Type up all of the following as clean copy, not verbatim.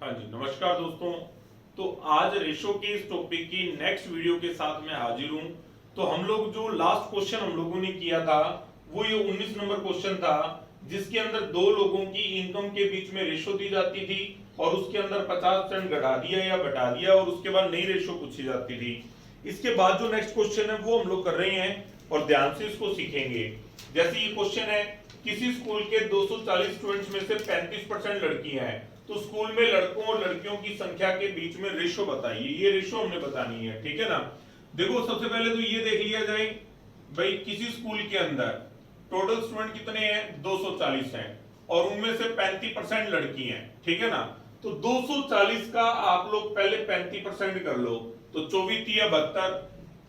हाँ जी, नमस्कार दोस्तों। तो आज रेशो के इस टॉपिक की नेक्स्ट वीडियो के साथ मैं हाजिर हूँ। तो हम लोग जो लास्ट क्वेश्चन हम लोगों ने किया था वो ये 19 नंबर क्वेश्चन था, जिसके अंदर दो लोगों की इनकम के बीच में रेशो दी जाती थी और उसके अंदर 50% घटा दिया या घटा दिया और उसके बाद नई रेशो पूछी जाती थी। इसके बाद जो नेक्स्ट क्वेश्चन है वो हम लोग कर रहे हैं और ध्यान से इसको सीखेंगे। जैसे ये क्वेश्चन है, किसी स्कूल के 240 स्टूडेंट्स में से 35% लड़कियां हैं, तो स्कूल में लड़कों और लड़कियों की संख्या के बीच में रेशो बताइए। ये रेशो हमने बतानी है, ठीक है ना। देखो सबसे पहले तो ये देख लिया जाए भाई, किसी स्कूल के अंदर टोटल स्टूडेंट कितने हैं, 240 हैं और उनमें से 35% लड़की हैं, ठीक है ना। तो 240 का आप लोग पहले 35% कर लो, तो 24 या 72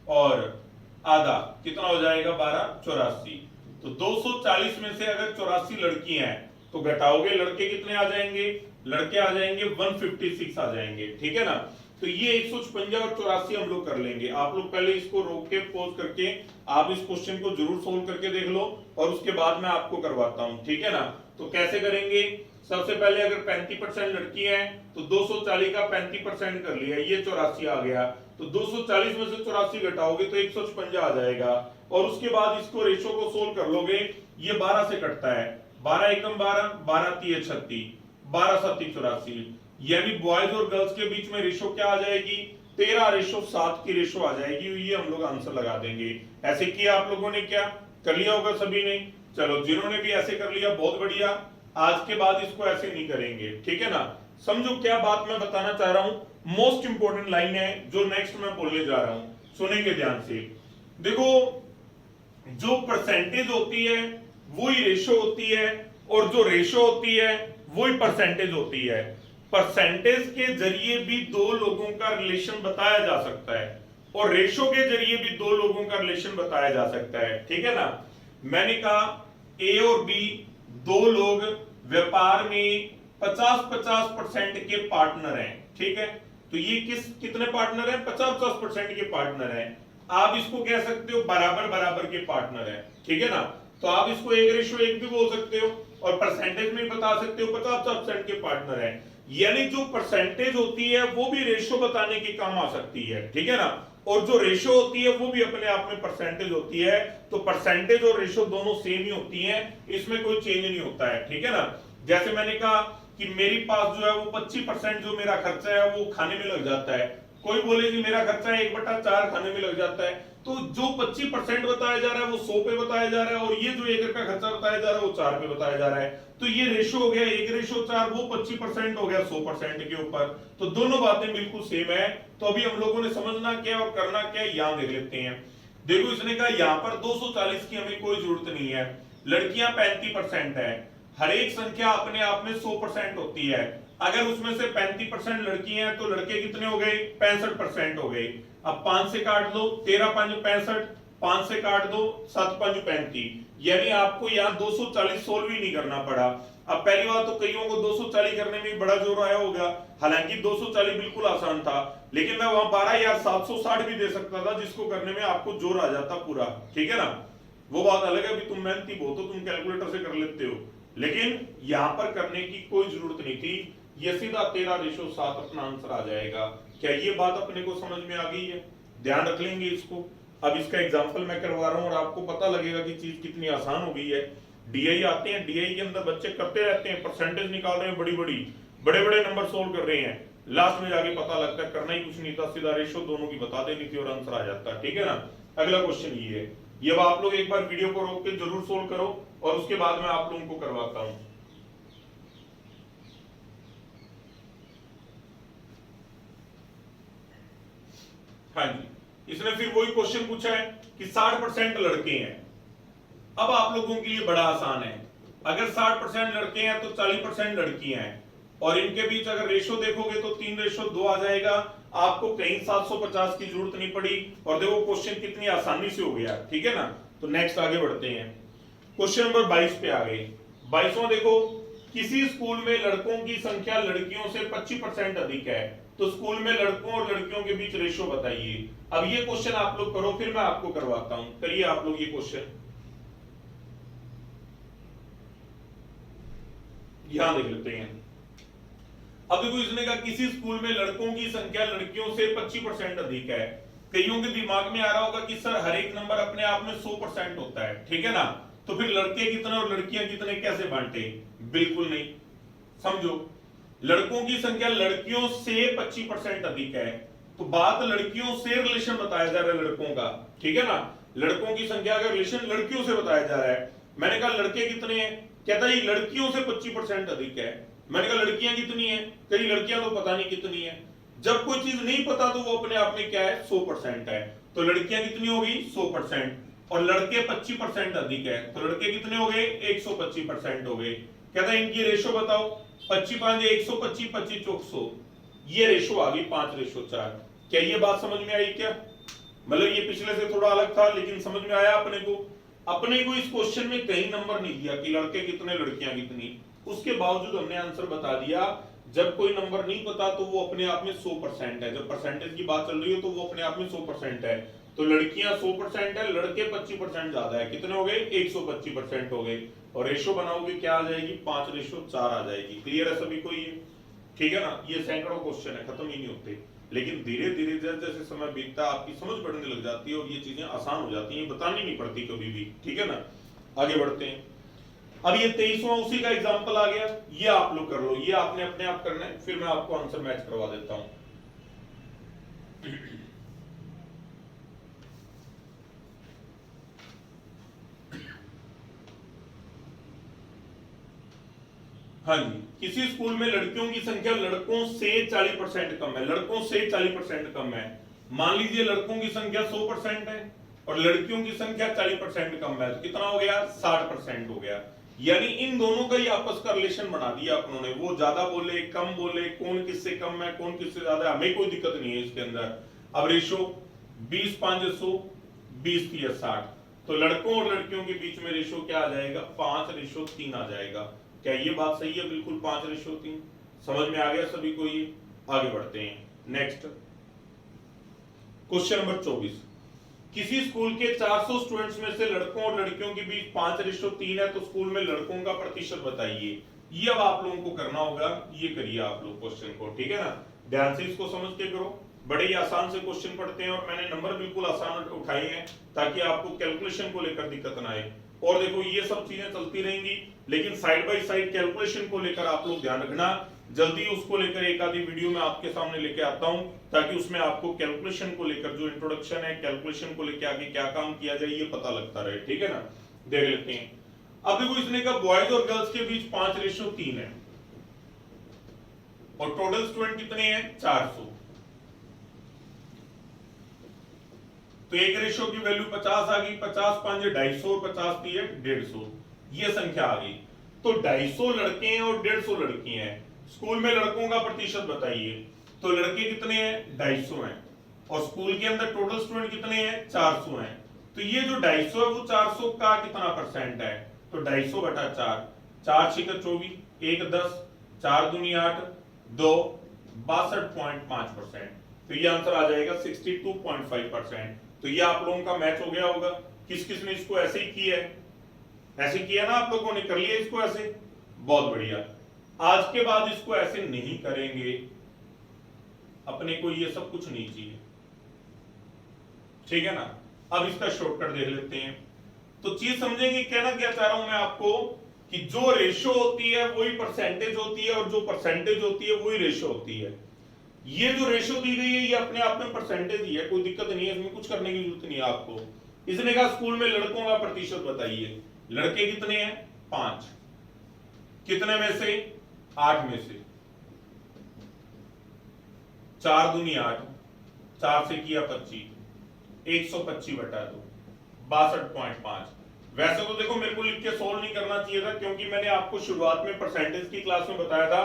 और आधा कितना हो जाएगा, 12, 84। तो 240 में से अगर 84 लड़की हैं तो घटाओगे लड़के कितने आ जाएंगे, लड़के आ जाएंगे 156 आ जाएंगे, ठीक है ना। तो ये 156 और 84 हम लोग कर लेंगे। आप लोग पहले इसको रोक के पॉज करके आप इस क्वेश्चन को जरूर सोल्व करके देख लो और उसके बाद मैं आपको करवाता हूं, ठीक है ना। तो कैसे करेंगे, सबसे पहले अगर 35% लड़की है तो 240 का 35% कर लिया, ये 84 आ गया। तो 240 में से 84 घटाओगे तो 156 आ जाएगा और उसके बाद इसको रेशो को सोल्व कर लोगे। ये 12 से कटता है, 12 एकम 12, 12 तीय 36, 12 सत्ती 84। यानी बॉयज और गर्ल्स के बीच में रेशो क्या आ जाएगी, 13:7 की रेशो आ जाएगी। ये हम लोग आंसर लगा देंगे। ऐसे किया आप लोगों ने, क्या कर लिया होगा सभी ने। चलो जिन्होंने भी ऐसे कर लिया बहुत बढ़िया, आज के बाद इसको ऐसे नहीं करेंगे, ठीक है ना। समझो क्या बात मैं बताना चाह रहा हूं। मोस्ट इंपोर्टेंट लाइन है जो नेक्स्ट मैं बोलने जा रहा हूं, सुनेंगे ध्यान से। देखो जो परसेंटेज होती है वही रेशो होती है और जो रेशो होती है वही परसेंटेज होती है। परसेंटेज के जरिए भी दो लोगों का रिलेशन बताया जा सकता है और रेशो के जरिए भी दो लोगों का रिलेशन बताया जा सकता है, ठीक है ना। मैंने कहा ए और बी दो लोग व्यापार में 50-50% के पार्टनर हैं, ठीक है। तो ये कितने पार्टनर हैं, 50-50% के पार्टनर हैं। आप इसको कह सकते हो बराबर बराबर के पार्टनर हैं, ठीक है ना। तो आप इसको 1:1 भी बोल सकते हो और परसेंटेज में बता सकते हो 50-50% के पार्टनर हैं। यानी जो परसेंटेज होती है वो भी रेशो बताने के काम आ सकती है, ठीक है ना। और जो रेशो होती है वो भी अपने आप में परसेंटेज होती है। तो परसेंटेज और रेशो दोनों सेम ही होती हैं, इसमें कोई चेंज नहीं होता है, ठीक है ना। जैसे मैंने कहा कि मेरे पास जो है वो 25% जो मेरा खर्चा है वो खाने में लग जाता है। कोई बोले कि मेरा खर्चा 1/4 खाने में लग जाता है, तो जो 25% बताया जा रहा है वो 100 पे बताया जा रहा है और ये जो 1 रुपया खर्चा बताया जा रहा है वो 4 पे बताया जा रहा है। तो ये रेशो हो गया 1:4, वो 25% हो गया 100% के ऊपर। तो दोनों बातें बिल्कुल सेम है। तो अभी हम लोगों ने समझना क्या और करना क्या यहां देख लेते हैं। देखो इसने कहा यहाँ पर 240 की हमें कोई जरूरत नहीं है, लड़कियां 35% है। हर एक संख्या अपने आप में 100% होती है। अगर उसमें से 35% लड़की हैं तो लड़के कितने हो गए, 65% हो गए। अब 5 से काट दो, 13×5 65, 5 से काट दो, 7×5 35। यानी आपको यहाँ 240 सोल्व ही नहीं करना पड़ा। अब पहली बात तो कईयों को 240 करने में बड़ा जोर आया होगा, हालांकि 240 बिल्कुल आसान था, लेकिन मैं वहां 12,760 भी दे सकता था जिसको करने में आपको जोर आ जाता पूरा, ठीक है ना। वो बात अलग है, तुम मेहनती हो तो तुम कैलकुलेटर से कर लेते हो, लेकिन यहां पर करने की कोई जरूरत नहीं थी। ये सीधा 13:7 अपना आंसर आ जाएगा। क्या ये बात अपने को समझ में आ गई है, ध्यान रख लेंगे इसको। अब इसका एग्जांपल मैं करवा रहा हूं और आपको पता लगेगा कि चीज कितनी आसान हो गई है। डीआई आते हैं, डीआई के अंदर बच्चे करते रहते हैं, परसेंटेज निकाल रहे हैं, बड़े बड़े नंबर सोल्व कर रहे हैं, लास्ट में जाके पता लगता है करना ही कुछ नहीं था, सीधा रेशो दोनों की बता देनी थी और आंसर आ जाता, ठीक है ना। अगला क्वेश्चन ये है, ये आप लोग एक बार वीडियो को रोक के जरूर सोल्व करो और उसके बाद मैं आप लोगों को करवाता हूं। हाँ जी, इसने फिर वही क्वेश्चन पूछा है कि 60% लड़के हैं। अब आप लोगों के लिए बड़ा आसान है, अगर 60% लड़के हैं तो 40% लड़कियां हैं और इनके बीच अगर रेशो देखोगे तो 3:2 आ जाएगा। आपको कहीं 750 की जरूरत नहीं पड़ी और देखो क्वेश्चन कितनी आसानी से हो गया, ठीक है ना। तो नेक्स्ट आगे बढ़ते हैं, क्वेश्चन नंबर 22 पे आ गए। 22वां देखो, किसी स्कूल में लड़कों की संख्या लड़कियों से 25% अधिक है, तो स्कूल में लड़कों और लड़कियों के बीच रेशो बताइए। अब ये क्वेश्चन आप लोग करो, फिर मैं आपको करवाता हूं। करिए आप लोग ये क्वेश्चन, यहां देख लेते हैं। अब देखो इसने कहा किसी स्कूल में लड़कों की संख्या लड़कियों से 25% अधिक है। कईयों के दिमाग में आ रहा होगा कि सर हर एक नंबर अपने आप में 100% होता है, ठीक है ना, तो फिर लड़के कितने और लड़कियां कितने कैसे बांटे? बिल्कुल नहीं। समझो, लड़कों की संख्या लड़कियों से 25% अधिक है, तो बात लड़कियों से रिलेशन बताया जा रहा है लड़कों का, ठीक है ना। लड़कों की संख्या का रिलेशन लड़कियों से बताया जा रहा है। मैंने कहा लड़के कितने हैं, कहता है लड़कियों से 25% अधिक है। मैंने कहा लड़कियां कितनी है, कई लड़कियां तो पता नहीं कितनी है। जब कोई चीज नहीं पता तो वो अपने आप में क्या है, 100% है। तो लड़कियां कितनी होगी, 100%, और लड़के 25% अधिक है, तो लड़के कितने हो गए, 125% हो गए। कहता है इनकी रेशो बताओ, 25 5 125, 25 चौक 100, ये रेशो आ गई 5:4। क्या ये बात समझ में आई क्या? मतलब ये पिछले से थोड़ा अलग था लेकिन समझ में आया अपने को। अपने को इस क्वेश्चन में कहीं नंबर नहीं दिया कि लड़के कितने लड़कियां कितनी, उसके बावजूद हमने आंसर बता दिया। जब कोई नंबर नहीं पता तो वो अपने आप में 100% है, जब परसेंटेज की बात चल रही हो तो वो अपने आप में 100% है। तो लड़कियां 100% है, लड़के 25% ज्यादा है, कितने हो गए, 125% हो गए। और रेशो बनाओगे क्या आ जाएगी, 5:4 आ जाएगी। क्लियर है सभी को ये? ठीक है ना। ये सैकड़ों क्वेश्चन है, खत्म ही नहीं होते, लेकिन धीरे धीरे जैसे जैसे समय बीतता आपकी समझ बढ़ने लग जाती है और ये चीजें आसान हो जाती हैं, बतानी नहीं पड़ती कभी भी, ठीक है ना। आगे बढ़ते हैं। अब ये 23वां उसी का एग्जांपल आ गया, ये आप लोग कर लो, ये आपने अपने आप करना है, फिर मैं आपको आंसर मैच करवा देता हूं। हाँ जी, किसी स्कूल में लड़कियों की संख्या लड़कों से 40% कम है, लड़कों से 40% कम है। मान लीजिए लड़कों की संख्या 100% है और लड़कियों की संख्या 40% कम है, तो कितना हो गया, 60% हो गया। यानी इन दोनों का ही आपस का रिलेशन बना दिया अपनों ने, वो ज्यादा बोले कम बोले, कौन किससे कम है कौन किससे ज्यादा है, हमें कोई दिक्कत नहीं है इसके अंदर। अब रेशो 20 5 100, 20 3 60, तो लड़कों और लड़कियों के बीच में रेशो क्या आ जाएगा, 5:3 आ जाएगा। क्या ये बात सही है? बिल्कुल 5:3। समझ में आ गया सभी को ये? आगे बढ़ते हैं। Next question number 24। किसी स्कूल के 400 स्टूडेंट्स में से लड़कों और लड़कियों के बीच 5:3 है, तो स्कूल में लड़कों का प्रतिशत बताइए। ये अब आप लोगों को करना होगा, ये करिए आप लोग क्वेश्चन को, ठीक है ना। ध्यान से इसको समझ के करो, बड़े ही आसान से क्वेश्चन पढ़ते हैं और मैंने नंबर बिल्कुल आसान उठाए हैं ताकि आपको कैलकुलेशन को लेकर दिक्कत ना आए। और देखो ये सब चीजें चलती रहेंगी, लेकिन साइड बाय साइड कैलकुलेशन को लेकर आप लोग ध्यान रखना। जल्दी उसको लेकर एक आधी वीडियो में आपके सामने लेके आता हूं, ताकि उसमें आपको कैलकुलेशन को लेकर जो इंट्रोडक्शन है, कैलकुलेशन को लेकर आगे क्या काम किया जाए ये पता लगता रहे, ठीक है ना। देख लेते हैं। अब देखो इसने कहा बॉयज और गर्ल्स के बीच 5:3 है और टोटल स्टूडेंट कितने हैं, 400। तो एक रेशो की वैल्यू 50 आ गई, 50 5 250 और 50 3 150, ये संख्या आ गई। तो 250 लड़के हैं और 150 लड़कियां हैं। स्कूल में लड़कों का प्रतिशत बताइए। तो लड़के कितने हैं, 250 हैं, और स्कूल के अंदर टोटल स्टूडेंट कितने हैं, 400 हैं। तो ये जो 250 है वो 400 का कितना परसेंट है, तो 250 बटा 4, 4 6 24, 1 10, 4 दूनी 8, 2 62.5%। तो ये आंसर आ जाएगा 62.5%। तो ये आप लोगों का मैच हो गया होगा। किस किस ने इसको ऐसे ही किया है, ऐसे किया ना, आप लोगों ने कर लिया इसको ऐसे, बहुत बढ़िया। आज के बाद इसको ऐसे नहीं करेंगे, अपने को ये सब कुछ नहीं चाहिए, ठीक है ना। अब इसका शॉर्टकट देख लेते हैं। तो चीज समझेंगे, कहना क्या चाह रहा हूं मैं आपको कि जो रेशो होती है वही परसेंटेज होती है और जो परसेंटेज होती है वही रेशो होती है। ये जो रेशो दी गई है ये अपने आप में परसेंटेज ही है, कोई दिक्कत नहीं है, इसमें कुछ करने की जरूरत नहीं है आपको। इसने कहा स्कूल में लड़कों का प्रतिशत बताइए। लड़के कितने हैं, 5, कितने में से, 8 में से, 4 दूनी 8, 4 से किया 25, 125 बटा 2, 62.5। वैसे तो देखो मेरे को लिख के सोल्व नहीं करना चाहिए था, क्योंकि मैंने आपको शुरुआत में परसेंटेज की क्लास में बताया था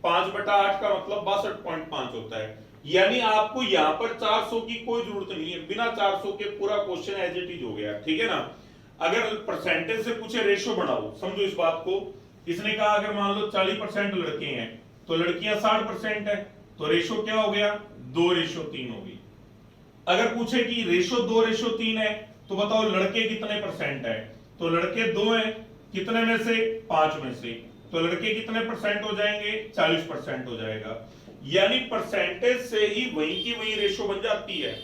5/8 का मतलब 62.5 होता है। यानी आपको यहाँ पर 400 की कोई जरूरत नहीं है, बिना 400 के पूरा क्वेश्चन एज इट इज हो गया, ठीक है ना। अगर परसेंटेज से पूछे रेशो बढ़ाओ, समझो इस बात को। इसने कहा अगर मान लो 40% लड़के हैं तो लड़कियां 60% है, तो रेशो क्या हो गया, 2:3 होगी। अगर पूछे कि रेशो 2:3 है तो बताओ लड़के कितने परसेंट है, तो लड़के 2 हैं, कितने में से, 5 में से, तो लड़के कितने परसेंट हो जाएंगे, 40% हो जाएगा। यानी परसेंटेज से ही वही की वही रेशो बन जाती है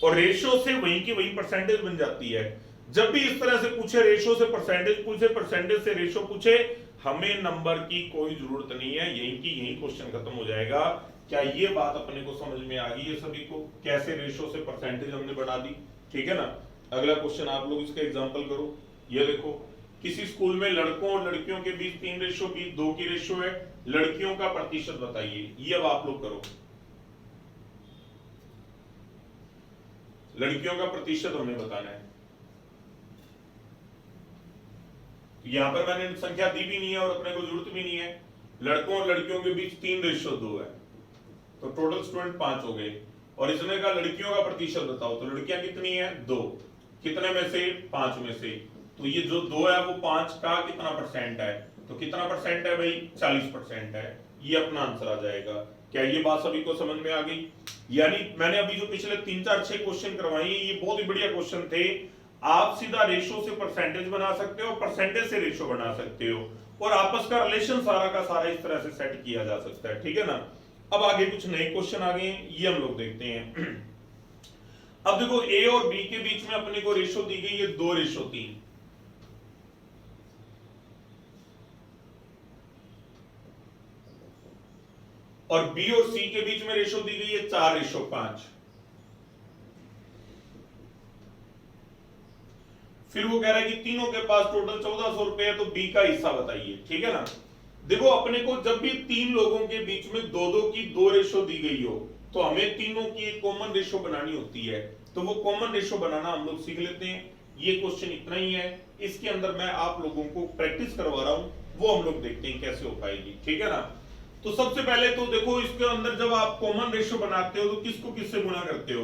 और रेशो से वही की वही परसेंटेज बन जाती है। जब भी इस तरह से पूछे, रेशो से परसेंटेज पूछे, परसेंटेज से रेशो पूछे, हमें नंबर की कोई जरूरत नहीं है, यही की यही क्वेश्चन खत्म हो जाएगा। क्या ये बात अपने को समझ में आ गई है सभी को, कैसे रेशो से परसेंटेज हमने बना दी? ठीक है ना। अगला क्वेश्चन आप लोग इसका एग्जांपल करो। ये देखो, किसी स्कूल में लड़कों और लड़कियों के बीच 3:2 की रेशो है, लड़कियों का प्रतिशत बताइए। ये अब आप लोग करो, लड़कियों का प्रतिशत हमें बताना है। यहां पर मैंने संख्या दी भी नहीं है और अपने को जरूरत भी नहीं है। लड़कों और लड़कियों के बीच 3:2 है, तो टोटल स्टूडेंट 5 हो गए। और इसने कहा लड़कियों का प्रतिशत बताओ, तो लड़कियां कितनी है, 2। कितने में से, 5 में से। तो ये जो 2 है वो 5 का कितना परसेंट है, तो कितना परसेंट है भाई, 40% है। ये अपना आंसर आ जाएगा। क्या ये बात सभी को समझ में आ गई? यानी मैंने अभी जो पिछले 3 4 6 क्वेश्चन करवाए, ये बहुत ही बढ़िया क्वेश्चन थे। आप सीधा रेशो से परसेंटेज बना सकते हो, परसेंटेज से रेशो बना सकते हो, और आपस का रिलेशन सारा का सारा इस तरह से सेट किया जा सकता है। ठीक है ना। अब आगे कुछ नए क्वेश्चन आ गए हैं, ये हम लोग देखते हैं। अब देखो, ए और बी के बीच में अपने को रेशो दी गई है 2:3, और बी और सी के बीच में रेशो दी गई है 4:5। फिर वो कह रहा है कि तीनों के पास टोटल 1400 रुपए है, तो बी का हिस्सा बताइए। ठीक है ना। देखो, अपने को जब भी 3 लोगों के बीच में 2-2 की 2 रेशो दी गई हो, तो हमें तीनों की एक कॉमन रेशो बनानी होती है। तो वो कॉमन रेशो बनाना हम लोग सीख लेते हैं। ये क्वेश्चन इतना ही है, इसके अंदर मैं आप लोगों को प्रैक्टिस करवा रहा हूं, वो हम लोग देखते हैं कैसे हो पाएगी। ठीक है ना। तो सबसे पहले तो देखो, इसके अंदर जब आप कॉमन रेशो बनाते हो तो किसको किससे गुना करते हो?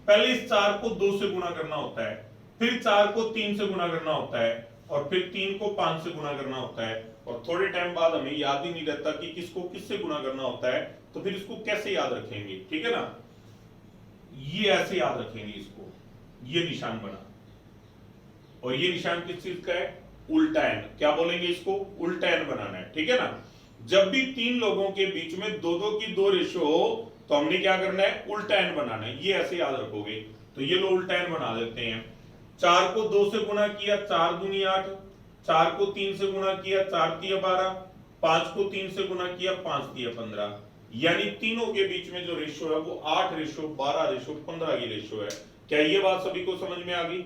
पहले इस 4 को 2 से गुना करना होता है, फिर 4 को 3 से गुना करना होता है, और फिर 3 को 5 से गुना करना होता है। और थोड़े टाइम बाद हमें याद ही नहीं रहता कि किसको किससे गुना करना होता है, तो फिर इसको कैसे याद रखेंगे? ठीक है ना। ये ऐसे याद रखेंगे इसको, ये निशान बना, और ये निशान किस चीज का है? उल्टा एन। क्या बोलेंगे इसको? उल्टा एन बनाना है। ठीक है ना। जब भी 3 लोगों के बीच में 2-2 की 2 रेशो हो, तो हमने क्या करना है? उल्टा एन बनाना है। ये ऐसे याद रखोगे। तो ये लो उल्टा एन बना देते हैं। 4 को 2 से गुणा किया, 4 दूनी 8। 4 को 3 से गुणा किया, 4 तिया 12। 5 को 3 से गुणा किया, 5 तिया 15। यानी तीनों के बीच में जो रेशो है वो 8:12:15 की रेशो है। क्या ये बात सभी को समझ में आ गई?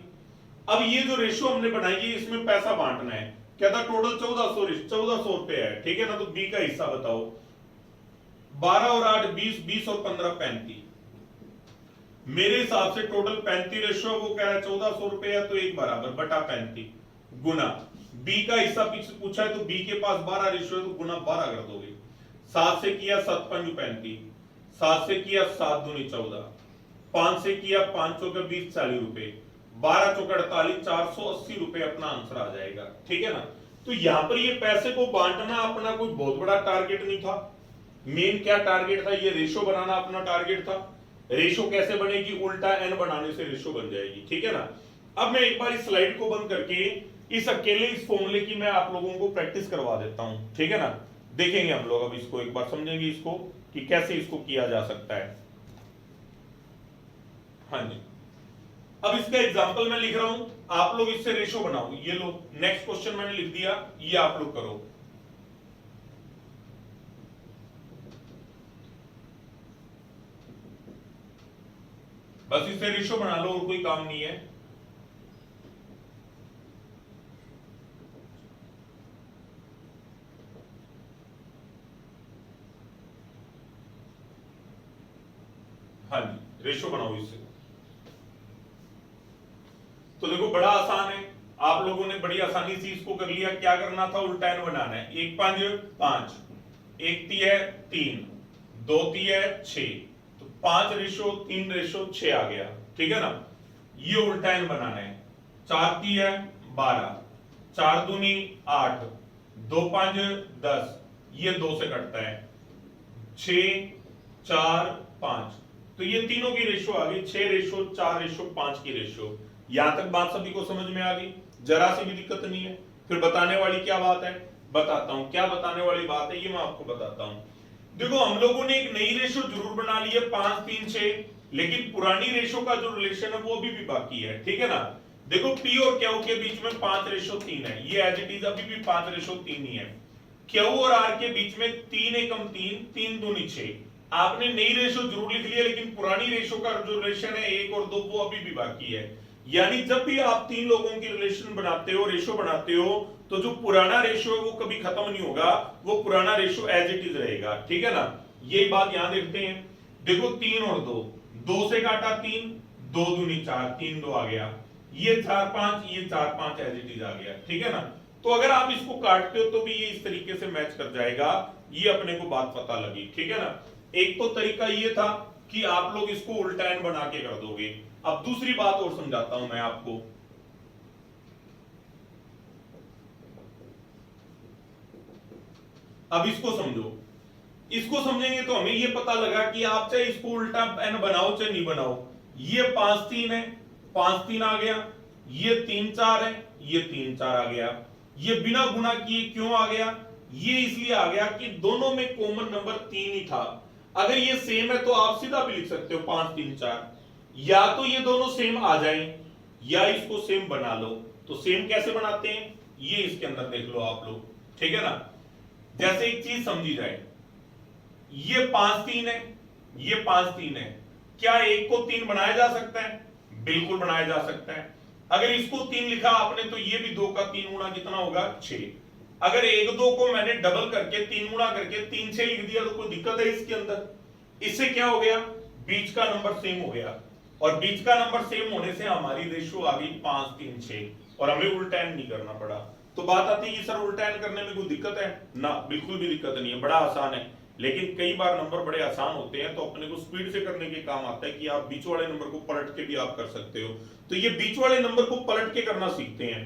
अब ये जो रेशो हमने बनाई है, इसमें पैसा बांटना है। क्या था? टोटल 1400 रुपए है। ठीक है ना। तो बी का हिस्सा बताओ। 12 और 8 20, 20 और 15 35। मेरे हिसाब से टोटल 35 रेशो, वो कह रहा है 1400 रुपए है, तो 1 बराबर बटा 35 गुना बी का हिस्सा पीछे पूछा है, तो बी के पास 12 रेशो है, तो गुना 12 कर दोगे। 7 से किया 7 पंज 35, 7 से किया 7 दूनी 14, 5 से किया 5 चौके 20 40 रुपए, 12 चौके 48 480 रुपए अपना आंसर आ जाएगा। ठीक है ना। तो यहां पर ये पैसे को बांटना अपना कोई बहुत बड़ा टारगेट नहीं था। मेन क्या टारगेट था? ये रेशो बनाना अपना टारगेट था। रेशो कैसे बनेगी? उल्टा एन बनाने से रेशो बन जाएगी। ठीक है ना। अब मैं एक बार इस स्लाइड को बंद करके इस अकेले इस फॉर्मूले की मैं आप लोगों को प्रैक्टिस करवा देता हूं। ठीक है ना। देखेंगे हम लोग, अब इसको एक बार समझेंगे इसको कि कैसे इसको किया जा सकता है। हाँ जी। अब इसका एग्जांपल मैं लिख रहा हूं, आप लोग इससे रेशो बनाओ। ये लो, नेक्स्ट क्वेश्चन मैंने लिख दिया, ये आप लोग करो। बस इससे रेशो बना लो, और कोई काम नहीं है। हाँ जी, रेशो बनाओ इससे। तो देखो, बड़ा आसान है, आप लोगों ने बड़ी आसानी से इसको कर लिया। क्या करना था? उल्टा एन बनाना है। 1 5 5, 1 तिया 3, 2 तिया 6, तो 5:3:6 आ गया। ठीक है ना। ये उल्टा एन बनाना है। 4 तिया 12, 4 दूनी 8, 2 5 10, ये 2 से कटता है, 6 4 5, तो ये तीनों की रेशो आ गई 6:4:5 की रेशो। यहां तक बात सभी को समझ में आ गई, जरा सी भी दिक्कत नहीं है। फिर बताने वाली क्या बात है? बताता हूं क्या बताने वाली बात है, ये मैं आपको बताता हूं। देखो हम लोगों ने एक नई रेशो जरूर बना ली है 5 3 6, लेकिन पुरानी रेशो का जो रिलेशन है वो अभी भी बाकी है, ठीक है ना। देखो पी और क्यू के बीच में 5:3 है, ये एज इट इज अभी भी 5:3 ही है। क्यू और आर के बीच में 3 एकम 3 3 दूनी 6। आपने नई रेशो जरूर लिख लिया, लेकिन पुरानी रेशो का जो रिलेशन है 1 और 2 वो अभी भी बाकी है। यानी जब भी आप तीन लोगों की रिलेशन बनाते हो, रेशो बनाते हो, तो जो पुराना रेशो है वो कभी खत्म नहीं होगा, वो पुराना रेशो एज इट इज रहेगा, ठीक है ना। यही बात यहां देखते हैं। देखो 3 और 2, 2 से काटा 3, 2 दूनी 4, 3 2 आ गया, ये 4 5, ये 4 5 एज इट इज आ गया, ठीक है ना। तो अगर आप इसको काटते हो तो भी ये इस तरीके से मैच कर जाएगा, ये अपने को बात पता लगी, ठीक है ना। एक तो तरीका ये था कि आप लोग इसको उल्टा एन बना के कर दोगे। अब दूसरी बात और समझाता हूं मैं आपको। अब इसको समझो, इसको समझेंगे तो हमें ये पता लगा कि आप चाहे इसको उल्टा एन बनाओ चाहे नहीं बनाओ, ये 5 3 है, 5 3 आ गया, ये 3 4 है, ये 3 4 आ गया। ये बिना गुणा किए क्यों आ गया, ये इसलिए आ गया कि दोनों में कॉमन नंबर 3 ही था। अगर ये सेम है तो आप सीधा भी लिख सकते हो 5 3 4, या तो ये दोनों सेम आ जाएं या इसको सेम बना लो। तो सेम कैसे बनाते हैं ये इसके अंदर देख लो आप लोग, ठीक है ना। जैसे एक चीज समझी जाए, ये 5 3 है, ये 5 3 है, क्या एक को 3 बनाया जा सकता है, बिल्कुल बनाया जा सकता है। अगर इसको 3 लिखा आपने तो ये भी 2 का 3 गुना कितना होगा 6। अगर 1 2 को मैंने डबल करके 3 गुना करके 3 6 लिख दिया तो कोई दिक्कत है इसके अंदर। इससे क्या हो गया, बीच का नंबर सेम हो गया, और बीच का नंबर सेम होने से हमारी रेशियो आ गई 5 3 6, और हमें उल्टा एन नहीं करना पड़ा। तो बात आती है कि सर उल्टा एन करने में कोई दिक्कत है ना, बिल्कुल भी दिक्कत नहीं है, बड़ा आसान है। लेकिन कई बार नंबर बड़े आसान होते हैं तो अपने को स्पीड से करने के काम आता है कि आप बीच वाले नंबर को पलट के भी आप कर सकते हो। तो ये बीच वाले नंबर को पलट के करना सीखते हैं।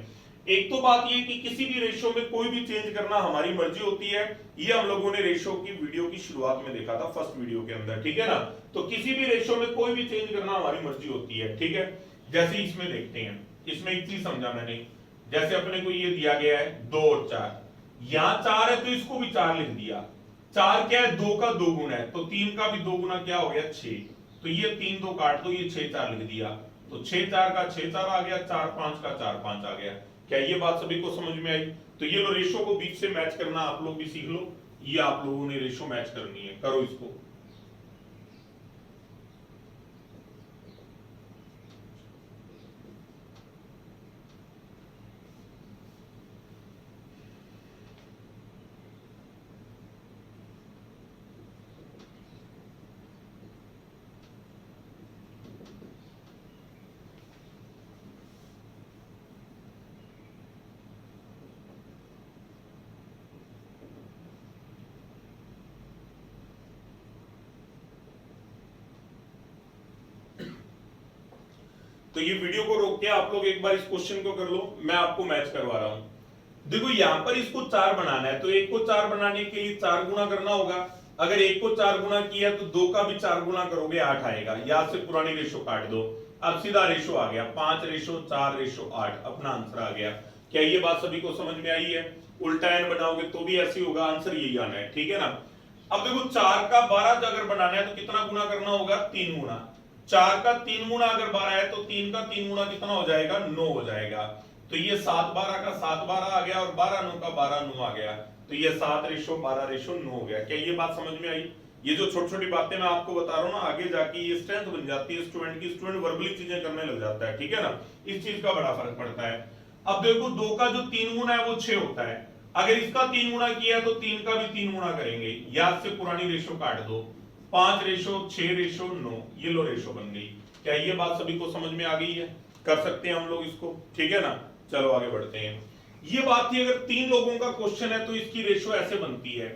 एक तो बात ये कि किसी भी रेशियो में कोई भी चेंज करना हमारी मर्जी होती है, ये हम लोगों ने रेशियो की वीडियो की शुरुआत में देखा था, फर्स्ट वीडियो के अंदर, ठीक है ना। तो किसी भी रेशियो में कोई भी चेंज करना हमारी मर्जी होती है, ठीक है। जैसे इसमें देखते हैं, इसमें एक चीज समझा मैंने, जैसे अपने को ये दिया गया है 2 और 4, यहां 4 है तो इसको भी 4 लिख दिया। 4 क्या है, 2 का 2 गुना है, तो 3 का भी 2 गुना क्या हो गया 6, तो ये 3 2 काट दो, ये 6 4 लिख दिया, तो 6 4 का 6 4 आ गया, 4 5 का 4 5 आ गया। क्या ये बात सभी को समझ में आई। तो ये लो रेशो को बीच से मैच करना आप लोग भी सीख लो, ये आप लोगों ने रेशो मैच करनी है, करो इसको। तो ये वीडियो को रोक के आप लोग एक बार इस क्वेश्चन को कर लो, मैं आपको मैच करवा रहा हूं। देखो यहां पर इसको 4 बनाना है, तो एक को 4 बनाने के लिए 4 गुना करना होगा। अगर एक को 4 गुना किया तो 2 का भी 4 गुना करोगे 8 आएगा। याद से पुरानी रेशो काट दो, अब सीधा रेशो आ गया 5:4:8, अपना आंसर आ गया। क्या ये बात सभी को समझ में आई है। उल्टा एन बनाओगे तो भी ऐसे होगा, आंसर यही आना है, ठीक है ना। अब देखो 4 का 12 अगर बनाना है तो कितना गुना करना होगा, 3 गुना। 4 का 3 गुना अगर 12 है तो 3 का 3 गुना कितना हो जाएगा, 9 हो जाएगा। तो ये 7 12 का 7 12 आ गया, और 12 9 का 12 9 आ गया। तो ये 7:12:9 हो गया। क्या ये बात समझ में आई। ये जो छोटी छोटी बातें मैं आपको बता रहा हूँ ना, आगे जाके ये स्ट्रेंथ बन जाती है स्टूडेंट की, स्टूडेंट वर्बली चीजें करने लग जाता है, ठीक है ना। इस चीज का बड़ा फर्क पड़ता है। अब देखो 2 का जो 3 गुना है वो 6 होता है। अगर इसका 3 गुना किया है तो 3 का भी 3 गुना करेंगे। याद से पुरानी रेशो काट दो, 5:6:9, ये लो रेशो बन गई। क्या ये बात सभी को समझ में आ गई है, कर सकते हैं हम लोग इसको, ठीक है ना। चलो आगे बढ़ते हैं। ये बात थी अगर 3 लोगों का क्वेश्चन है तो इसकी रेशो ऐसे बनती है।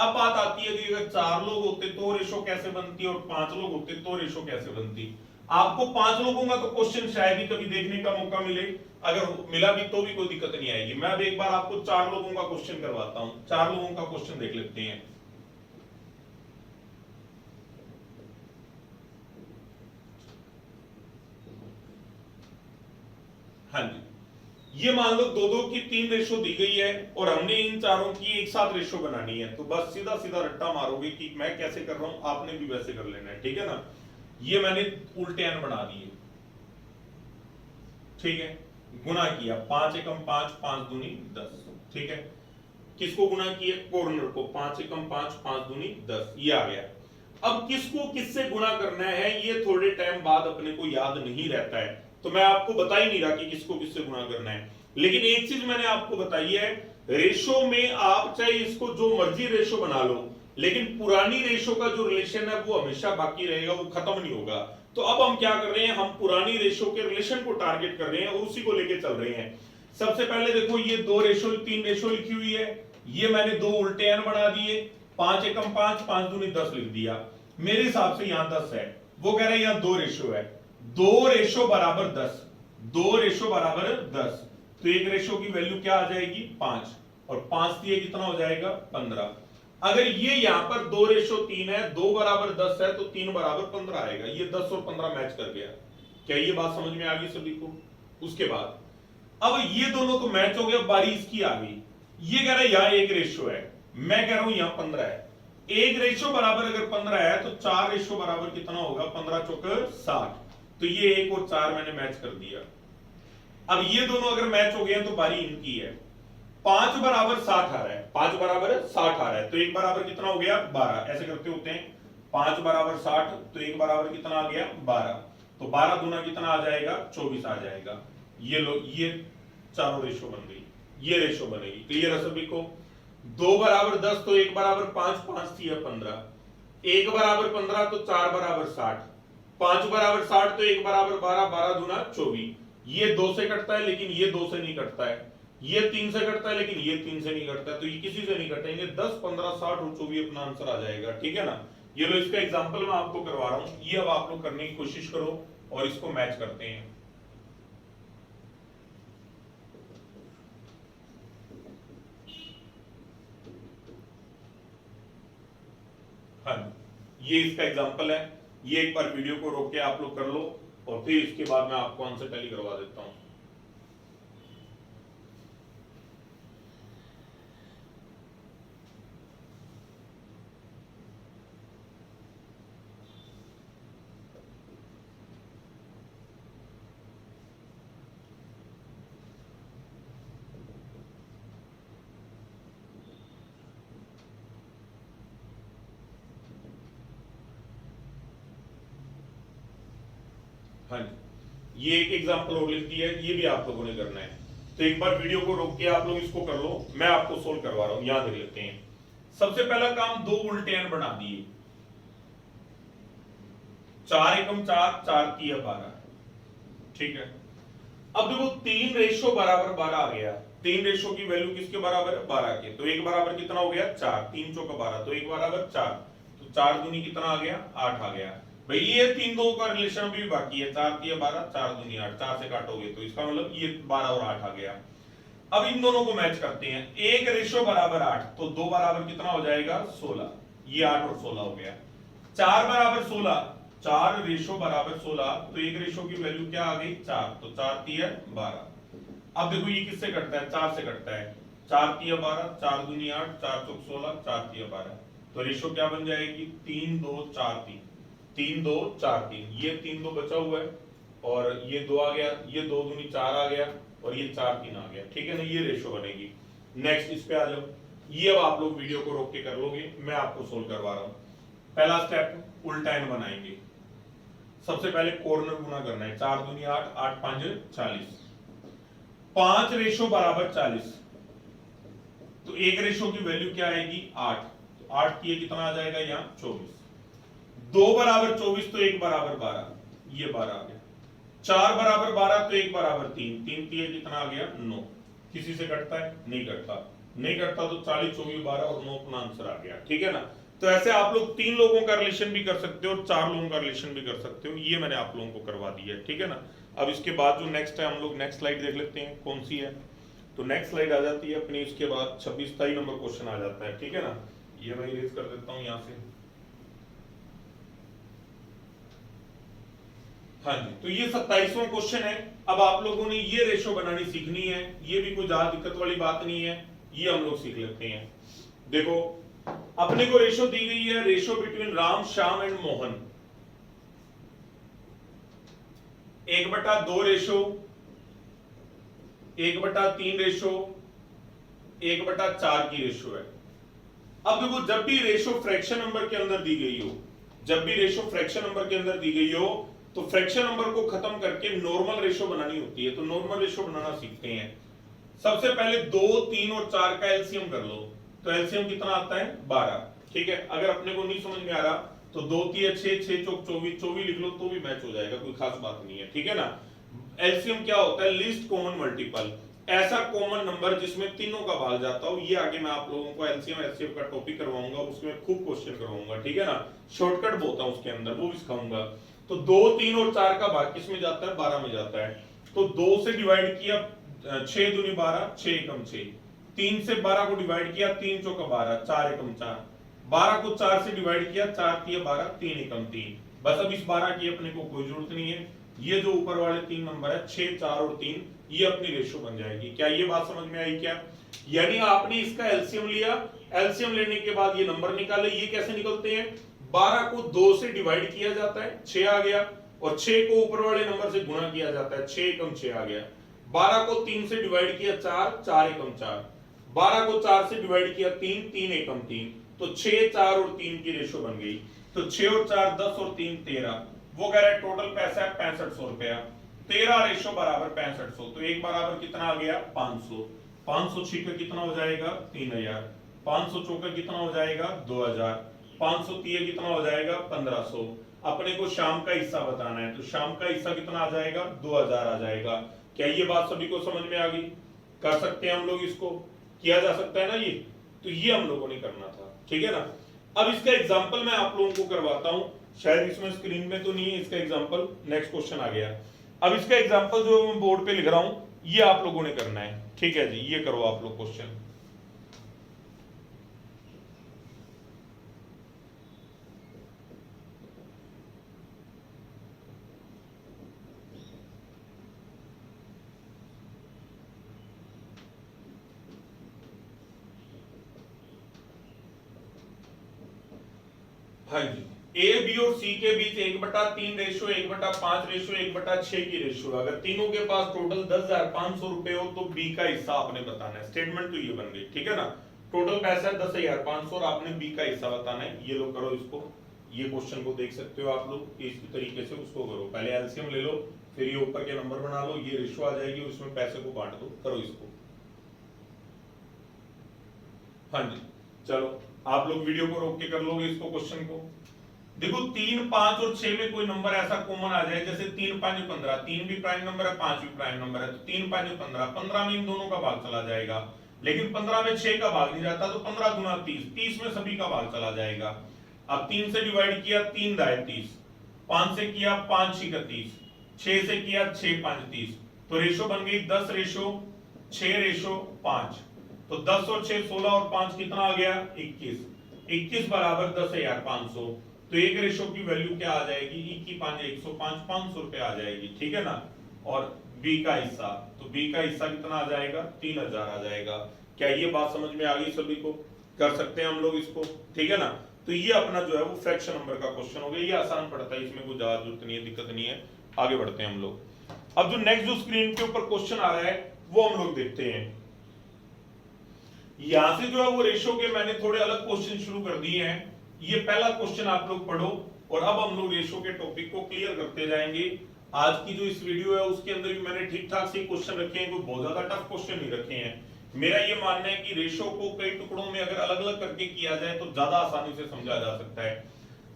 अब बात आती है कि अगर 4 लोग होते तो रेशो कैसे बनती और 5 लोग होते तो रेशो कैसे बनती। आपको 5 लोगों का तो क्वेश्चन शायद ही कभी देखने का मौका मिले, अगर मिला भी तो भी कोई दिक्कत नहीं आएगी। मैं अब एक बार आपको 4 लोगों का क्वेश्चन करवाता हूं, 4 लोगों का क्वेश्चन देख लेते हैं। हाँ जी, ये मान लो दो दो की 3 रेशो दी गई है और हमने इन चारों की एक साथ रेशो बनानी है, तो बस सीधा सीधा रट्टा मारोगे कि मैं कैसे कर रहा हूं, आपने भी वैसे कर लेना है, ठीक है ना। ये मैंने उल्टे n बना दिए, ठीक है, गुना किया 5 एकम 5, 5 दूनी 10, ठीक है। किसको गुना किया, कॉर्नर को, 5 एकम 5, 5 दूनी 10, ये आ गया। अब किसको किससे गुना करना है ये थोड़े टाइम बाद अपने को याद नहीं रहता है, तो मैं आपको बता ही नहीं रहा कि किसको किससे गुना करना है, लेकिन एक चीज मैंने आपको बताई है, रेशो में आप चाहे इसको जो मर्जी रेशो बना लो, लेकिन पुरानी रेशो का जो रिलेशन है वो हमेशा बाकी रहेगा, वो खत्म नहीं होगा। तो अब हम क्या कर रहे हैं, हम पुरानी रेशो के रिलेशन को टारगेट कर रहे हैं और उसी को लेके चल रहे हैं। सबसे पहले देखो ये 2 रेशो 3 रेशो लिखी हुई है, ये मैंने 2 उल्टे n बना दिए, 5 एकम 5, 5 दूनी 10 लिख दिया। मेरे हिसाब से यहां 10 है, वो कह रहा है यहां 2 रेशो है, 2 रेशो बराबर 10, 2 रेशो बराबर 10, तो एक रेशो की वैल्यू क्या आ जाएगी 5, और 5 दिए कितना हो जाएगा 15। अगर ये यहां पर 2 रेशो 3 है, 2 बराबर 10 है, तो 3 बराबर 15 आएगा, ये 10 और 15 मैच कर गया। क्या ये बात समझ में आ गई सभी को। उसके बाद अब ये दोनों तो मैच हो गया, बारी इसकी आ गई, ये कह रहा है यहां एक रेशो है, मैं कह रहा हूं यहां 15 है, एक रेशो बराबर अगर 15 है तो 4 रेशो बराबर कितना होगा, 15 चौक 60, तो ये 1 और 4 मैंने मैच कर दिया। अब ये दोनों अगर मैच हो गए तो बारी इनकी है, 5 बराबर 60 आ रहा है, 5 बराबर 60 आ रहा है, तो एक बराबर कितना हो गया 12, ऐसे करते होते हैं, 5 बराबर 60, तो एक बराबर कितना आ गया 12, तो 12 दूना कितना आ जाएगा 24 आ जाएगा। ये लो, ये चारों रेशो बन गई, ये रेशो बनेगी, क्लियर है सभी को। 2 बराबर 10, तो एक बराबर 5, 5 थी 15, एक बराबर 15, तो 4 बराबर 60, 5 बराबर 60, तो एक बराबर 12, 12 दूना 24, ये 2 से कटता है लेकिन ये 2 से नहीं कटता है, ये 3 से कटता है लेकिन ये 3 से नहीं कटता है, तो ये किसी से नहीं कटेंगे, 10, 15, 60 और 24 अपना आंसर आ जाएगा, ठीक है ना। ये लो, इसका एग्जांपल मैं आपको करवा रहा हूं, ये अब आप लोग करने की कोशिश करो और इसको मैच करते हैं। हाँ, ये इसका एग्जांपल है, ये एक बार वीडियो को रोक के आप लोग कर लो और फिर इसके बाद मैं आपको आंसर टैली करवा देता हूं। हाँ जी, ये एक एग्जांपल और लिख दिया है, ये भी आप लोगों ने करना है, तो एक बार वीडियो को रोक के आप लोग इसको कर लो, मैं आपको सोल्व करवा रहा हूं, याद रख लेते हैं। सबसे पहला काम 2 उल्टे n बना दिए, 4 एकम 4, 4 तिया 12, ठीक है। अब देखो 3 रेशो बराबर 12 आ गया, 3 रेशो की वैल्यू किसके बराबर है 12 के, तो एक बराबर कितना हो गया 4, 3 चौका 12, तो एक बराबर 4, तो 4 दूनी कितना आ गया 8 आ गया। भाई ये 3 दो का रिलेशन भी बाकी है, 4 तिया 12, 4 दूनी 8, 4 से काटोगे तो इसका मतलब ये 12 और 8 आ गया। अब इन दोनों को मैच करते हैं, एक रेशो बराबर 8, तो 2 बराबर कितना हो जाएगा 16, ये 8 और 16 हो गया। 4 बराबर 16, 4 रेशो बराबर 16, तो एक रेशो की वैल्यू क्या आ गई 4, तो 4 तिया 12। अब देखो ये किससे कटता है 4 से कटता है, 4 तिया 12, 4 दूनी 8, 4 चौक 16, 4 तिया 12, तो रेशो क्या बन जाएगी 3 2 4 3, 3 2 4 3, ये 3 2 बचा हुआ है और ये 2 आ गया, ये 2 दूनी 4 आ गया और ये 4 3 आ गया, ठीक है ना, ये रेशो बनेगी। नेक्स्ट इस पे आ जाओ, ये अब आप लोग वीडियो को रोक के कर लोगे, मैं आपको सोल्व करवा रहा हूं। पहला स्टेप उल्टा n बनाएंगे, सबसे पहले कॉर्नर गुना करना है, 4 दूनी 8, 8 5 40, 5 रेशो बराबर 40, तो एक रेशो की वैल्यू क्या आएगी 8, तो 8 की कितना आ जाएगा यहाँ 24, 2 बराबर 24, तो एक बराबर 12, ये 12 आ गया, 4 बराबर 12, तो एक बराबर 3, 3 3 कितना आ गया 9, किसी से कटता है नहीं कटता, नहीं कटता तो 40 24 12 और 9 अपना आंसर आ गया, ठीक है ना। तो ऐसे आप लोग 3 लोगों का रिलेशन भी कर सकते हो और 4 लोगों का रिलेशन भी कर सकते हो, ये मैंने आप लोगों को करवा दिया है, ठीक है ना। अब इसके बाद जो नेक्स्ट है, हम लोग नेक्स्ट स्लाइड देख लेते हैं कौन सी है, तो नेक्स्ट स्लाइड आ जाती है अपनी, इसके बाद 26 27 नंबर क्वेश्चन आ जाता है, ठीक है ना। ये मैं इरेज कर देता हूं यहां से। हाँ जी, तो ये 27वां क्वेश्चन है। अब आप लोगों ने ये रेशो बनानी सीखनी है, ये भी कोई ज्यादा दिक्कत वाली बात नहीं है, ये हम लोग सीख लेते हैं। देखो अपने को रेशो दी गई है, ratio between Ram, Shyam and Mohan, 1/2 ratio, 1/3 ratio, 1/4 की रेशो है। अब देखो जब भी रेशो फ्रैक्शन नंबर के अंदर दी गई हो, जब भी रेशो फ्रैक्शन नंबर के अंदर दी गई हो, तो फ्रैक्शन नंबर को खत्म करके नॉर्मल रेशो बनानी होती है। तो नॉर्मल रेशो बनाना सीखते हैं। सबसे पहले 2, 3 और 4 का एलसीएम कर लो। तो एलसीएम कितना आता है? 12। ठीक है, अगर अपने को नहीं समझ में आ रहा तो 2 3 6, 6 चौक 24, 24 लिख लो तो भी मैच हो जाएगा, कोई खास बात नहीं है। ठीक है ना। एलसीएम क्या होता है? लीस्ट कॉमन मल्टीपल, ऐसा कॉमन नंबर जिसमें तीनों का भाग जाता हो। ये आगे मैं आप लोगों को एलसीएम एचसीएफ का टॉपिक करवाऊंगा, उसमें खूब क्वेश्चन करवाऊंगा। ठीक है ना, शॉर्टकट बहुत है उसके अंदर, वो भी सिखाऊंगा। तो 2, 3 और 4 का भाग किस में जाता है? 12 में जाता है। तो 2 से डिवाइड किया 6 दूनी 12, 6 एकम 6। 3 से 12 को डिवाइड किया 3 चौका 12, 4 एकम 4। 12 को 4 से डिवाइड किया 4 3 12, 3 एकम 3। बस अब इस 12 की अपने को कोई जरूरत नहीं है। ये जो ऊपर वाले 3 नंबर है 6, 4 और 3, ये अपनी रेशो बन जाएगी। क्या ये बात समझ में आई? क्या यानी आपने इसका एलसीएम लिया, एलसीएम लेने के बाद ये नंबर निकाले। ये कैसे निकलते हैं? 12 को 2 से डिवाइड किया जाता है, 6 आ गया, और 6 को ऊपर वाले नंबर से गुणा किया जाता है, 6 एकम 6 आ गया। 12 को 3 से डिवाइड किया 4, 4 एकम 4। 12 को 4 से डिवाइड किया 3, 3 एकम 3। तो 6, 4 और 3 की रेशो बन गई। तो 6 और 4 10 और 3 13। वो कह रहा है टोटल पैसा है 6500 रुपया। 13 रेशो बराबर 6500। तो एक बराबर कितना आ गया? 500। 500 छिपे कितना हो जाएगा? 3000। 500 चौके कितना हो जाएगा? 2000। 500 तीय कितना हो जाएगा? 1500। अपने को शाम का हिस्सा बताना है, तो शाम का हिस्सा कितना आ जाएगा? 2000 आ जाएगा। क्या ये बात सभी को समझ में आ गई? कर सकते हैं हम लोग, इसको किया जा सकता है ना ये। तो ये हम लोगों ने करना था। ठीक है ना। अब इसका एग्जांपल मैं आप लोगों को करवाता हूं, शायद इसमें स्क्रीन में तो नहीं है इसका एग्जांपल। नेक्स्ट क्वेश्चन आ गया। अब इसका एग्जांपल जो मैं बोर्ड पे लिख रहा हूं, ये आप लोगों ने करना है। ठीक है जी, ये करो आप लोग क्वेश्चन। हाँ जी, ए बी और सी के बीच 1/3 रेशो, 1/5 रेशो, 1/6 की रेशो। अगर तीनों के पास टोटल 10,500 रुपए हो तो बी का हिस्सा आपने बताना है। स्टेटमेंट तो ये बन गई। ठीक है ना। टोटल पैसा है 10,500 और आपने बी का हिस्सा बताना है। ये लोग करो इसको, ये क्वेश्चन को देख सकते हो आप लोग इस तरीके से उसको करो। पहले एलसीएम ले लो, फिर ये ऊपर के नंबर बना लो, ये रेशो आ जाएगी, उसमें पैसे को बांट दो। करो इसको। हाँ जी, चलो आप लोग वीडियो को रोक के कर लोगे इसको, क्वेश्चन को। देखो 3, 5 और 6 में कोई नंबर ऐसा कॉमन आ जाए, जैसे 3 5 15, 3 भी प्राइम नंबर है, 5 भी प्राइम नंबर है, तो 3 5 15, 15 में इन दोनों का भाग चला जाएगा। लेकिन 15 में 6 का भाग नहीं जाता, तो 15 गुना 30, 30 में सभी का भाग चला जाएगा। अब 3 से डिवाइड किया 3 दाए 30, 5 से किया 5 6 30, 6 से किया 6 5 30। तो रेशो बन गई 10 रेशो 6 रेशो 5। तो 10 और 6 16 और 5 कितना आ गया? 21। 21 बराबर 10,500। तो एक रेशो की वैल्यू क्या आ जाएगी? 21 5 105, 500 रुपए आ जाएगी। ठीक है ना। और बी का हिस्सा, तो बी का हिस्सा कितना आ जाएगा? 3000 आ जाएगा। क्या ये बात समझ में आ गई सभी को? कर सकते हैं हम लोग इसको। ठीक है ना। तो ये अपना जो है वो फ्रैक्शन नंबर का क्वेश्चन हो गया। ये आसान पड़ता है, इसमें कोई ज्यादा जरूरत नहीं है, दिक्कत नहीं है। आगे बढ़ते हैं हम लोग। अब जो नेक्स्ट जो स्क्रीन के ऊपर क्वेश्चन आ रहा है वो हम लोग देखते हैं। यहां से जो है वो रेशो के मैंने थोड़े अलग क्वेश्चन शुरू कर दिए हैं। ये पहला क्वेश्चन आप लोग पढ़ो, और अब हम लोग रेशो के टॉपिक को क्लियर करते जाएंगे। आज की जो इस वीडियो है उसके अंदर भी मैंने ठीक ठाक से क्वेश्चन रखे हैं, कोई बहुत ज्यादा टफ क्वेश्चन नहीं रखे हैं। मेरा ये मानना है कि रेशो को कई टुकड़ों में अगर अलग अलग करके किया जाए तो ज्यादा आसानी से समझा जा सकता है।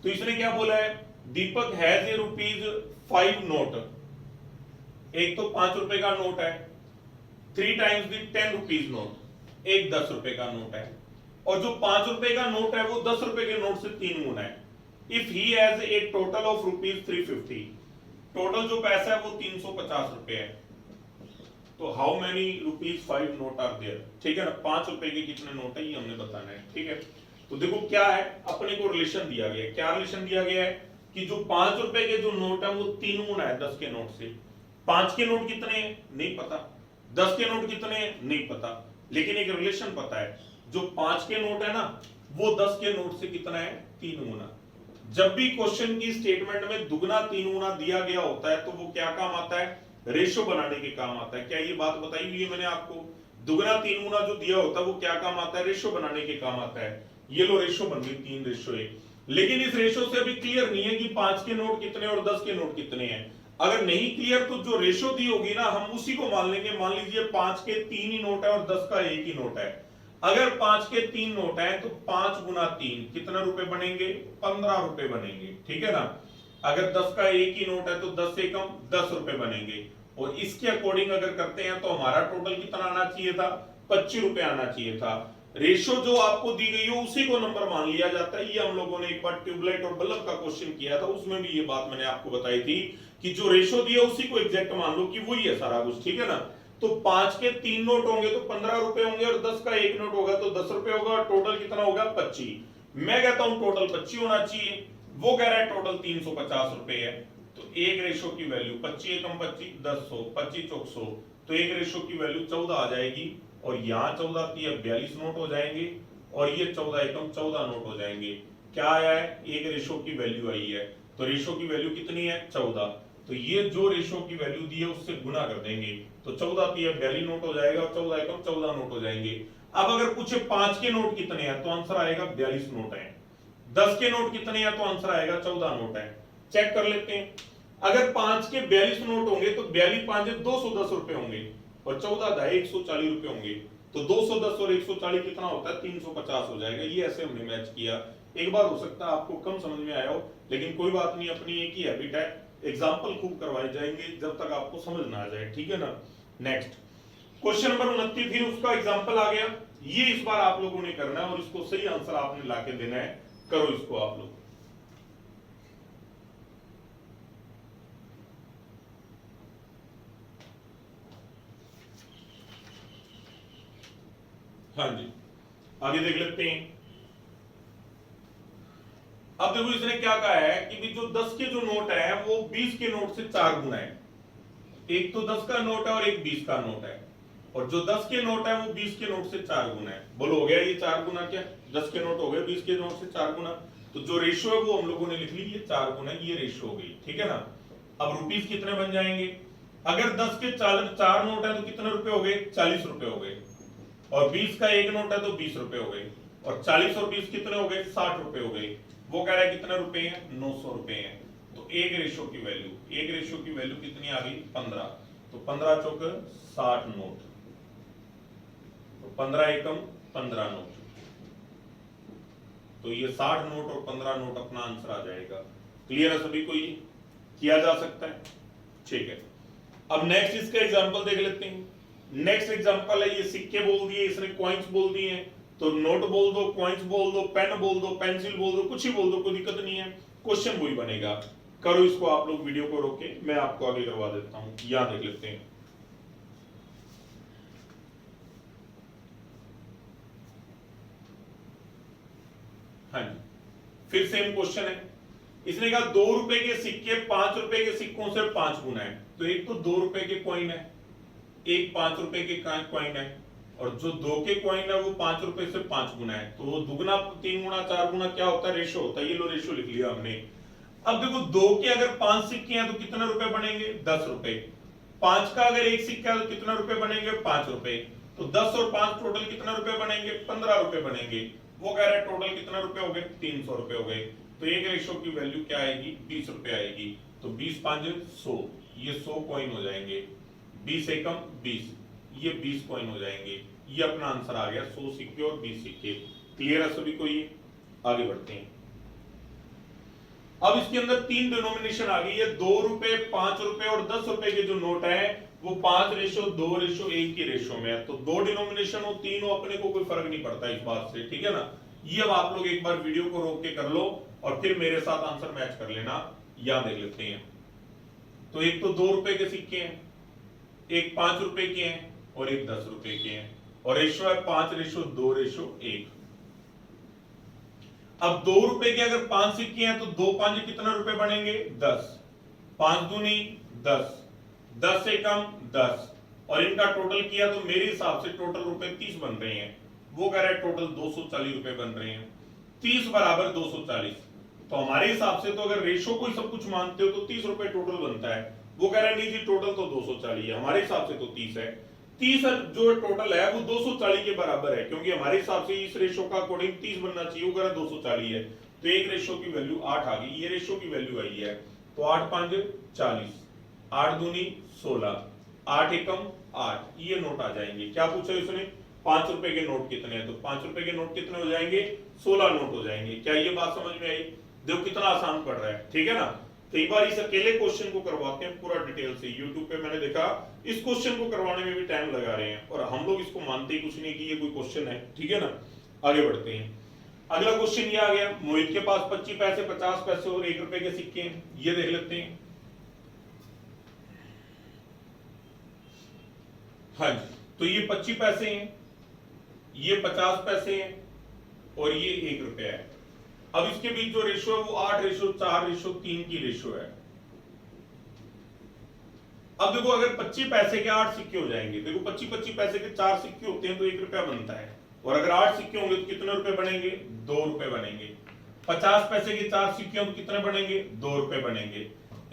तो इसने क्या बोला है? दीपक हैज ए ₹5 नोट। एक तो 5 रुपए का नोट है, 3 टाइम्स द 10 रुपीज नोट, एक 10 रुपए का नोट है, और जो 5 रुपए का नोट है वो 10 रुपए के नोट से 3 गुना है। If he has a total of ₹350, total जो पैसा है वो 350 रुपए है, तो how many ₹5 note are there? ठीक है ना। 5 रुपए के कितने नोट है ये हमने बताना है। ठीक है। तो देखो क्या है, अपने को रिलेशन दिया गया है। क्या रिलेशन दिया गया है? कि जो 5 रुपए के जो नोट है वो 3 गुना है 10 के नोट से। 5 के नोट कितने हैं नहीं पता, 10 के नोट कितने हैं नहीं पता, लेकिन एक रिलेशन पता है, जो 5 के नोट है ना वो 10 के नोट से कितना है 3 गुना। जब भी क्वेश्चन की स्टेटमेंट में दुगना 3 गुना दिया गया होता है तो वो क्या काम आता है, रेशो बनाने के काम आता है। क्या ये बात बताई हुई है मैंने आपको, दुगना 3 गुना जो दिया होता है वो क्या काम आता है, रेशो बनाने के काम आता है। ये लो रेशो बन गई 3:1, लेकिन इस रेशो से अभी क्लियर नहीं है कि 5 के नोट कितने और 10 के नोट कितने हैं। अगर नहीं क्लियर तो जो रेशो दी होगी ना हम उसी को मान लेंगे। मान लीजिए 5 के 3 ही नोट है और 10 का 1 ही नोट है। अगर 5 के 3 नोट है तो 5 गुना 3 कितने रुपए बनेंगे, 15 रुपए बनेंगे, ठीक है ना। अगर 10 का 1 ही नोट है तो 10 से कम 10 रुपए बनेंगे। और इसके अकॉर्डिंग अगर करते हैं तो हमारा टोटल कितना आना चाहिए था, 25 रुपए आना चाहिए था। रेशो जो आपको दी गई हो उसी को नंबर मान लिया जाता है। ये हम लोगों ने एक बार ट्यूबलाइट और बल्ब का क्वेश्चन किया था, उसमें भी ये बात मैंने आपको बताई थी कि जो रेशो दिया उसी को एग्जैक्ट मान लो कि वही है सारा कुछ, ठीक है ना। तो 5 के 3 नोट होंगे तो 15 रुपए होंगे और 10 का 1 नोट होगा तो 10 रुपए होगा और टोटल कितना होगा 25। मैं कहता हूं टोटल 25 होना चाहिए, वो कह रहा है टोटल 350 रुपए है। तो एक रेशो की वैल्यू 25 एकम 25 10 25 चौक 100, तो एक रेशो की वैल्यू 14 आ जाएगी। और यहाँ 14 42 नोट हो जाएंगे और ये 14 एकम 14 नोट हो जाएंगे। क्या आया है, एक रेशो की वैल्यू आई है। तो रेशो की वैल्यू कितनी है 14, तो ये जो रेशो की वैल्यू दी है उससे गुना कर देंगे तो 14 42 नोट हो जाएगा और 14 एकम 14 नोट हो जाएंगे। अब अगर पूछे 5 के नोट कितने हैं तो आंसर आएगा 42 नोट है। 10 के नोट कितने हैं तो आंसर आएगा 14 नोट है। चेक कर लेते हैं, अगर 5 के 42 नोट होंगे तो 42 5 210 रुपए होंगे और 14 दाए 140 रुपए होंगे। तो 210 और 140 कितना होता है 350 हो जाएगा। ये ऐसे हमने मैच किया। एक बार हो सकता है आपको कम समझ में आया हो, लेकिन कोई बात नहीं, अपनी एक ही हैबिट है, एग्जाम्पल खूब करवाए जाएंगे जब तक आपको समझ ना आ जाए, ठीक है ना। नेक्स्ट क्वेश्चन नंबर 29, फिर उसका एग्जाम्पल आ गया। ये इस बार आप लोगों ने करना है और इसको सही आंसर आपने लाके देना है। करो इसको आप लोग। हाँ जी, आगे देख लेते हैं। अब देखो इसने क्या कहा है कि भी जो 10 के जो नोट है वो 20 के नोट से 4 गुना है। एक तो 10 का नोट है और एक 20 का नोट है, और जो 10 के नोट है वो 20 के नोट से 4 गुना है। बोलो हो गया ये 4 गुना, क्या 10 के नोट हो गए 20 के नोट से 4 गुना। तो जो रेशो है वो हम लोगों ने लिख ली, ये 4 गुना, ये रेशो हो गई, ठीक है ना। अब रुपीस कितने बन जाएंगे, अगर 10 के 4 नोट है तो कितने रुपए हो गए 40 रुपए हो गए, और 20 का एक नोट है तो 20 रुपए हो गए, और 40 और 20 कितने हो गए 60 रुपए हो गए। वो कह रहा है कितने रुपए हैं 900 रुपए हैं। तो एक रेशो की वैल्यू, एक रेशो की वैल्यू कितनी आ गई 15, तो 15 चौक 60 नोट, तो 15 एकम 15 नोट, तो ये 60 नोट और 15 नोट अपना आंसर आ जाएगा। क्लियर है सभी को, ये किया जा सकता है, ठीक है। अब नेक्स्ट इसका एग्जांपल देख लेते हैं। नेक्स्ट एग्जांपल है, ये सिक्के बोल दिए, इसने कॉइंस बोल दिए, तो नोट बोल दो, कॉइंस बोल दो, पेन बोल दो, पेंसिल बोल दो, कुछ ही बोल दो, कोई दिक्कत नहीं है, क्वेश्चन वही बनेगा। करो इसको आप लोग, वीडियो को रोके, मैं आपको आगे करवा देता हूं। यहां देख लेते हैं। हाँ जी, फिर सेम क्वेश्चन है। इसने कहा 2 रुपए के सिक्के 5 रुपए के सिक्कों से 5 गुना है। तो एक तो 2 रुपए के कॉइन है, एक 5 रुपए के कॉइन है, और जो 2 के कॉइन है वो 5 रुपए से 5 गुना है। तो वो दुगना 3 गुना 4 गुना क्या होता है, रेशो होता है। ये लो रेशो लिख लिया हमने। अब देखो 2 के अगर 5 सिक्के हैं तो कितने रुपए बनेंगे 10 रुपए। 5 का अगर एक सिक्का है तो कितने रुपए बनेंगे 5 रुपए। तो 10 और 5 टोटल कितने रुपए बनेंगे 15 रुपए बनेंगे। वो कह रहा है टोटल कितने रुपए हो गए 300 रुपए हो गए। तो एक रेशो की वैल्यू क्या आएगी 20 रुपए आएगी। तो 20 5 100, ये 100 कॉइन हो जाएंगे। 20 एकम 20, ये 20 कॉइन हो जाएंगे। ये अपना आंसर आ गया 100 सिक्के और 20 सिक्के। क्लियर है सभी को, ये आगे बढ़ते हैं। अब इसके अंदर 3 डिनोमिनेशन आ गई है, 2 रुपए 5 रुपए और 10 रुपए के जो नोट है वो 5:2:1 की रेशो में है। तो 2 डिनोमिनेशन हो, 3 हो, अपने को कोई फर्क नहीं पड़ता इस बात से, ठीक है ना। ये अब आप लोग एक बार वीडियो को रोक के कर लो और फिर मेरे साथ आंसर मैच कर लेना। यहां देख लेते हैं। तो एक तो 2 रुपए के सिक्के हैं, एक 5 रुपए के हैं और एक 10 रुपए के हैं, और रेशो है 5:2:1। अब 2 रुपए के अगर 5 सिक्के हैं तो 2 5 कितने रुपए बनेंगे 10, 5 दूनी 10, 10 से कम 10, और इनका टोटल किया तो मेरे हिसाब से टोटल रुपए 30 बन रहे हैं। वो कह रहा है टोटल 240 रुपए बन रहे हैं। 30 बराबर 240, तो हमारे हिसाब से तो अगर रेशो को ही सब कुछ मानते हो तो 30 रुपए टोटल बनता है। वो कह रहा है नहीं जी टोटल तो 240 है, हमारे हिसाब से तो 30 है। 30 जो टोटल है वो 240 के बराबर है, क्योंकि हमारे हिसाब से इस रेशो का अकॉर्डिंग 30 बनना चाहिए, वो कह रहा है 240 है, तो एक रेशो की वैल्यू 8 आ गई, ये रेशो की वैल्यू आई है। तो 8 5 40, 8 दूनी 16, 8 एकम 8, ये नोट आ जाएंगे। क्या पूछा इसने, 5 रुपए के नोट कितने हैं, तो 5 रुपए के नोट कितने हो जाएंगे, 16 नोट हो जाएंगे। क्या ये बात समझ में आई? देखो कितना आसान पड़ रहा है, ठीक है ना। तो एक बार इस अकेले क्वेश्चन को करवाते हैं पूरा डिटेल से। YouTube पे मैंने देखा इस क्वेश्चन को करवाने में भी टाइम लगा रहे हैं, और हम लोग इसको मानते ही कुछ नहीं कि ये कोई क्वेश्चन है, ठीक है ना। आगे बढ़ते हैं। अगला क्वेश्चन ये आ गया, मोहित के पास 25 पैसे 50 पैसे और 1 रुपए के सिक्के हैं, ये देख लेते हैं। हाँ जी, तो ये 25 पैसे हैं, ये 50 पैसे हैं, और ये 1 रुपया है। अब इसके बीच जो रेशो है वो 8:4:3 की रेशो है। अब देखो अगर 25 पैसे के 8 सिक्के हो जाएंगे, देखो 25 पैसे के 4 सिक्के होते हैं तो 1 रुपया बनता है, और अगर 8 सिक्के होंगे तो कितने रुपए बनेंगे, 2 रुपए बनेंगे। 50 पैसे के 4 सिक्के हों तो कितने बनेंगे, 2 रुपए बनेंगे।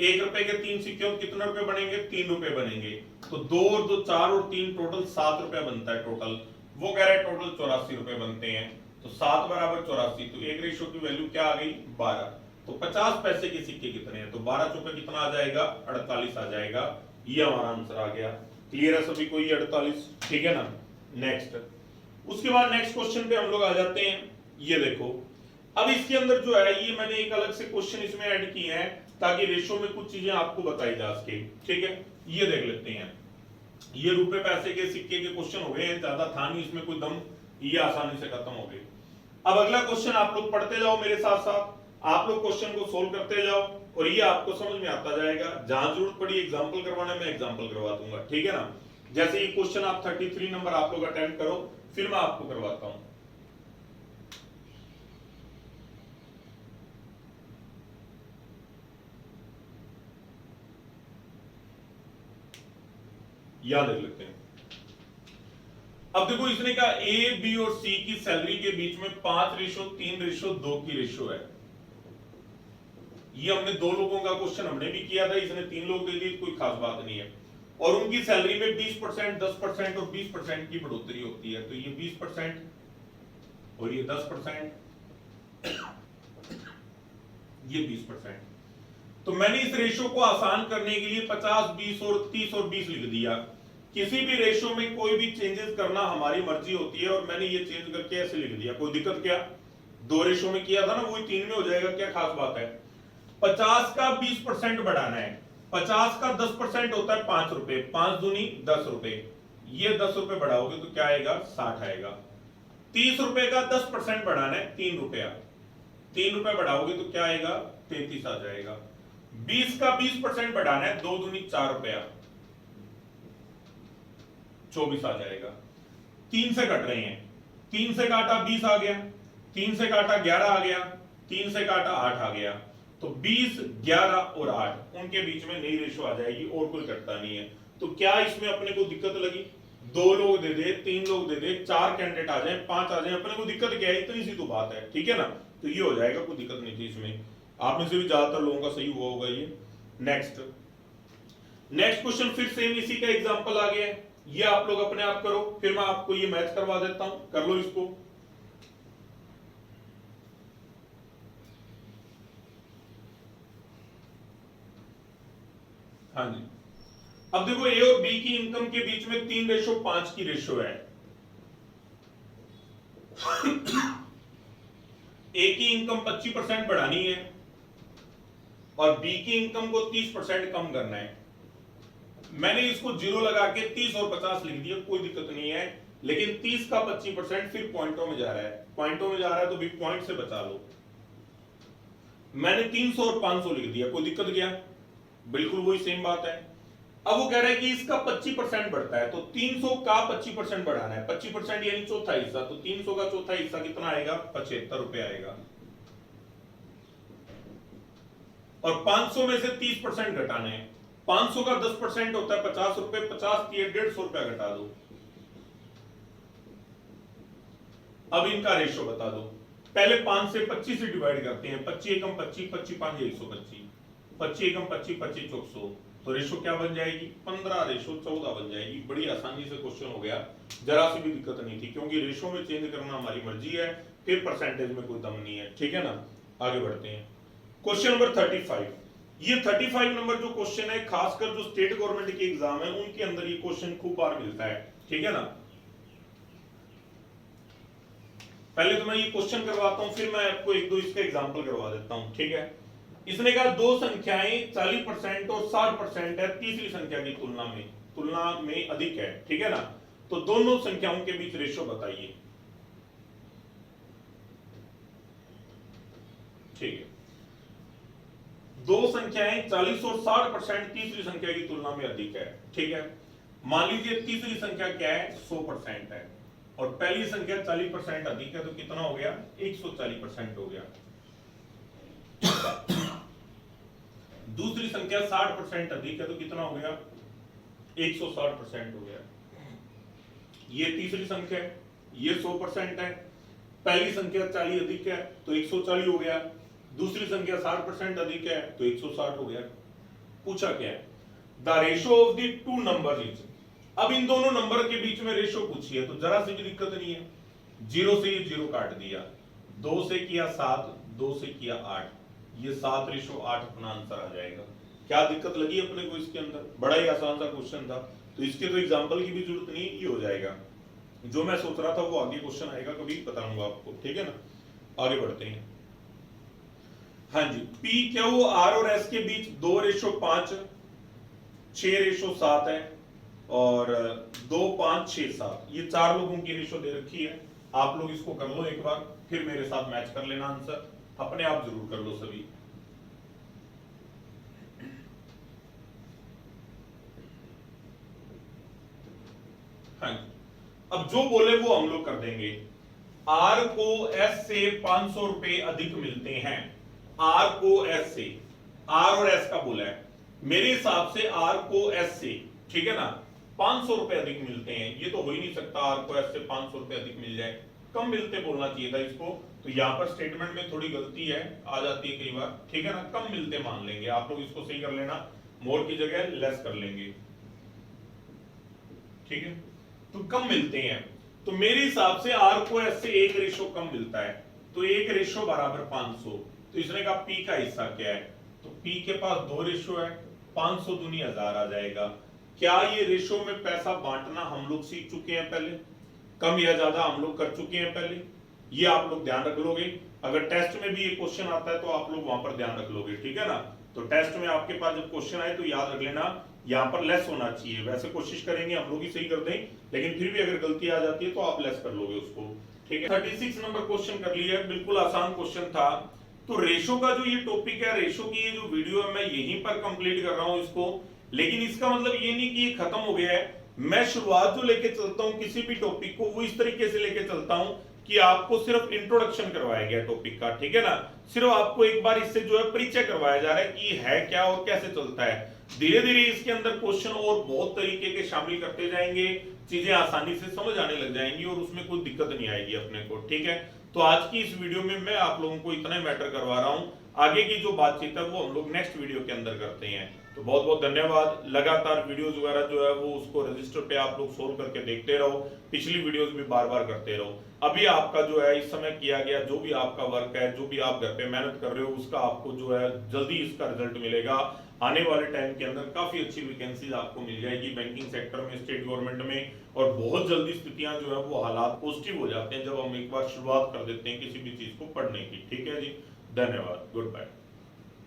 1 रुपए के 3 सिक्के हों तो कितने रुपए बनेंगे, 3 रुपए बनेंगे। तो 2 और 2 4 और 3 टोटल 7 रुपया बनता है टोटल। वो कह रहा है टोटल 84 रुपए बनते हैं, तो 7 बराबर 84, तो एक रेशो की वैल्यू क्या आ गई, 12। तो 50 पैसे के सिक्के कितने हैं, तो 12 चौके कितना आ जाएगा, 48 आ जाएगा। ये हमारा आंसर आ गया। क्लियर है सभी को, ये 48, ठीक है ना। नेक्स्ट, उसके बाद नेक्स्ट क्वेश्चन पे हम लोग आ जाते हैं। ये देखो अब इसके अंदर जो है ये मैंने एक अलग से क्वेश्चन इसमें ऐड किए हैं ताकि रेशो में कुछ चीजें आपको बताई जा सके, ठीक है। ये देख लेते हैं। ये रुपए पैसे के सिक्के के क्वेश्चन हो गए हैं, ज्यादा था नहीं इसमें कोई दम, ये आसानी से खत्म हो गए। अब अगला क्वेश्चन आप लोग पढ़ते जाओ मेरे साथ साथ, आप लोग क्वेश्चन को सोल्व करते जाओ और ये आपको समझ में आता जाएगा। जहां जरूरत पड़ी एग्जांपल करवाने में एग्जांपल करवा दूंगा, ठीक है ना। जैसे ये क्वेश्चन आप 33 नंबर आप लोग अटेम्प्ट करो, फिर मैं आपको करवाता हूं। याद रख लेते हैं। अब देखो इसने कहा ए बी और सी की सैलरी के बीच में 5:3:2 की रेशो है। ये हमने 2 लोगों का क्वेश्चन हमने भी किया था, इसने 3 लोग दे दिए, कोई खास बात नहीं है। और उनकी सैलरी में 20%, 10% और 20% की बढ़ोतरी होती है। तो ये 20% और ये 10%, ये 20%। तो मैंने इस रेशो को आसान करने के लिए 50, 20 और 30 और 20 लिख दिया। किसी भी रेशो में कोई भी चेंजेस करना हमारी मर्जी होती है, और मैंने ये चेंज करके ऐसे लिख दिया। कोई दिक्कत क्या, 2 रेशो में किया था ना, वही 3 में हो जाएगा, क्या खास बात है। 50 का 20% बढ़ाना है, 50 का 10% होता है 5 रुपए, 5 दूनी 10 रुपए, ये 10 रुपए बढ़ाओगे तो क्या आएगा, 60 आएगा। 30 रुपए का 10% बढ़ाना है, 3 रुपया, 3 रुपए बढ़ाओगे तो क्या आएगा, 33 आ जाएगा। 20 का 20% बढ़ाना है, 2 दूनी 4 रुपया, 24 आ जाएगा। 3 से कट रहे हैं, 3 से काटा 20 आ गया, 3 से काटा 11 आ गया, 3 से काटा 8 आ गया। तो 20, 11 और 8 उनके बीच में नई रेशो आ जाएगी, और कोई कटता नहीं है। तो क्या इसमें अपने को दिक्कत लगी, 2 लोग दे दे, 3 लोग दे दे, 4 कैंडिडेट आ जाए, 5 आ जाए, अपने को दिक्कत क्या है, इतनी सी तो बात है, ठीक है ना। तो ये हो जाएगा, कोई दिक्कत नहीं थी इसमें। आप में से भी ज्यादातर लोगों का सही हुआ होगा ये। नेक्स्ट क्वेश्चन फिर सेम इसी का एग्जांपल आ गया है, ये आप लोग अपने आप करो, फिर मैं आपको ये मैच करवा देता हूं, कर लो इसको। हाँ जी, अब देखो ए और बी की इनकम के बीच में 3:5 की रेशो है। ए की इनकम 25% बढ़ानी है और बी की इनकम को 30% कम करना है। मैंने इसको 0 लगा के 30 और 50 लिख दिया, कोई दिक्कत नहीं है। लेकिन 30 का 25% फिर पॉइंटों में जा रहा है, पॉइंटों में जा रहा है तो भी पॉइंट से बचा लो। मैंने 300 और 500 लिख दिया, कोई दिक्कत क्या, बिल्कुल वही सेम बात है। अब वो कह रहा है कि इसका 25% बढ़ता है, तो 300 का 25% बढ़ाना है, 25% यानी चौथा हिस्सा, तो 300 का चौथा हिस्सा कितना आएगा, 75 रुपए आएगा। और 500 में से 30% घटाने हैं। 500 का 10% होता है 50 रुपए, 50 की 150 रुपया घटा दो। अब इनका रेशो बता दो। पहले 5 से 25 से डिवाइड करते हैं। 25 एकम 25, 25 5 125, 25 एकम 25, 25 चौक 100, तो रेशो क्या बन जाएगी? 15 रेशो 14 बन जाएगी। बड़ी आसानी से क्वेश्चन हो गया, जरा सी भी दिक्कत नहीं थी, क्योंकि रेशो में चेंज करना हमारी मर्जी है, फिर परसेंटेज में कोई दम नहीं है। ठीक है ना, आगे बढ़ते हैं। Question number 35। ये 35 नंबर जो क्वेश्चन है, खासकर जो स्टेट गवर्नमेंट के एग्जाम है उनके अंदर ये क्वेश्चन खूब बार मिलता है। ठीक है ना, पहले तो मैं ये क्वेश्चन करवाता हूं, फिर मैं आपको एक दो इसका एग्जांपल करवा देता हूं। ठीक है, इसने कहा दो संख्याएं 40% और 60% है, तीसरी संख्या की तुलना में अधिक है। ठीक है ना, तो दोनों संख्याओं के बीच रेशो बताइए। ठीक है, दो संख्याएं 40 और 60% तीसरी संख्या की तुलना में अधिक है। ठीक है, मान लीजिए तीसरी संख्या क्या है? 100% है, और पहली संख्या 40% अधिक है, तो कितना हो गया? 140% हो गया। दूसरी संख्या 60% अधिक है, तो कितना हो गया? 160% हो गया। ये तीसरी संख्या है, ये 100% है, पहली संख्या 40 अधिक है तो 140 हो गया, दूसरी संख्या 60% अधिक है तो 160 हो गया। पूछा क्या है? The ratio of the two number is. अब इन दोनों नंबर के बीच में रेशो पूछी है, तो जरा सी भी दिक्कत नहीं है। 0 से ये 0 काट दिया, 2 से किया 7, 2 से किया 8, ये 7 रेशो 8 अपना आंसर आ जाएगा। क्या दिक्कत लगी अपने को इसके अंदर? बड़ा ही आसान सा क्वेश्चन था, तो इसके तो एग्जांपल की भी जरूरत नहीं, ये हो जाएगा। जो मैं सोच रहा था वो आगे क्वेश्चन आएगा, कभी बताऊंगा आपको। ठीक है ना, आगे बढ़ते हैं। हाँ जी, पी क्यू आर और एस के बीच 2:5, 6:7 है, और 2 5 6 7, ये 4 लोगों की रेशो दे रखी है। आप लोग इसको कर लो एक बार, फिर मेरे साथ मैच कर लेना आंसर, अपने आप जरूर कर लो सभी। हाँ जी, अब जो बोले वो हम लोग कर देंगे। आर को एस से 500 रुपए अधिक मिलते हैं। आर को एस से, आर और एस का बोला है, मेरे हिसाब से आर को एस से, ठीक है ना, 500 रुपए अधिक मिलते हैं। ये तो हो ही नहीं सकता आर को एस से 500 रुपए अधिक मिल जाए, कम मिलते बोलना चाहिए था इसको। तो यहाँ पर स्टेटमेंट में थोड़ी गलती है, आ जाती है कई बार। ठीक है ना, कम मिलते मान लेंगे, आप लोग इसको सही कर लेना, मोर की जगह लेस कर लेंगे। ठीक है, तो कम मिलते हैं, तो मेरे हिसाब से आर को एस से 1 रेशो कम मिलता है, तो 1 रेशो बराबर 500। तो इसने कहा पी का हिस्सा क्या है, तो पी के पास 2 रेशो है, 500 दूनी 1000 आ जाएगा। क्या ये रेशो में पैसा बांटना हम लोग सीख चुके हैं पहले? कम या ज्यादा हम लोग कर चुके हैं पहले, ये आप लोग ध्यान रख लोगे। अगर टेस्ट में भी ये क्वेश्चन आता है तो आप लोग वहां पर ध्यान रख लोगे। ठीक है ना, तो टेस्ट में आपके पास जब क्वेश्चन आए तो याद रख लेना यहाँ पर लेस होना चाहिए। वैसे कोशिश करेंगे हम लोग ही सही कर दें, लेकिन फिर भी अगर गलती आ जाती है तो आप लेस कर लोगे उसको। ठीक है, 36 नंबर क्वेश्चन कर लिया, बिल्कुल आसान क्वेश्चन था। तो रेशो का जो ये टॉपिक है, रेशो की ये जो वीडियो है, मैं यहीं पर कंप्लीट कर रहा हूं इसको। लेकिन इसका मतलब ये नहीं कि ये खत्म हो गया है। मैं शुरुआत जो लेके चलता हूं किसी भी टॉपिक को, वो इस तरीके से लेके चलता हूं कि आपको सिर्फ इंट्रोडक्शन करवाया गया टॉपिक का। ठीक है ना, सिर्फ आपको एक बार इससे जो है परिचय करवाया जा रहा है कि है क्या और कैसे चलता है। धीरे धीरे इसके अंदर क्वेश्चन और बहुत तरीके के शामिल करते जाएंगे, चीजें आसानी से समझ आने लग जाएंगी और उसमें कोई दिक्कत नहीं आएगी अपने को। ठीक है, तो आज की इस वीडियो में मैं आप लोगों को इतना मैटर करवा रहा हूं। आगे की जो बातचीत है वो हम लोग नेक्स्ट वीडियो के अंदर करते हैं। तो बहुत बहुत धन्यवाद। लगातार वीडियोस वगैरह जो है वो उसको रजिस्टर पे आप लोग सोल्व करके देखते रहो, पिछली वीडियोस भी बार बार करते रहो। अभी आपका जो है इस समय किया गया जो भी आपका वर्क है, जो भी आप घर पे मेहनत कर रहे हो, उसका आपको जो है जल्दी इसका रिजल्ट मिलेगा। आने वाले टाइम के अंदर काफी अच्छी वैकेंसीज आपको मिल जाएगी बैंकिंग सेक्टर में, स्टेट गवर्नमेंट में, और बहुत जल्दी स्थितियां जो है वो हालात पॉजिटिव हो जाते हैं जब हम एक बार शुरुआत कर देते हैं किसी भी चीज को पढ़ने की। ठीक है जी, धन्यवाद, गुड बाय।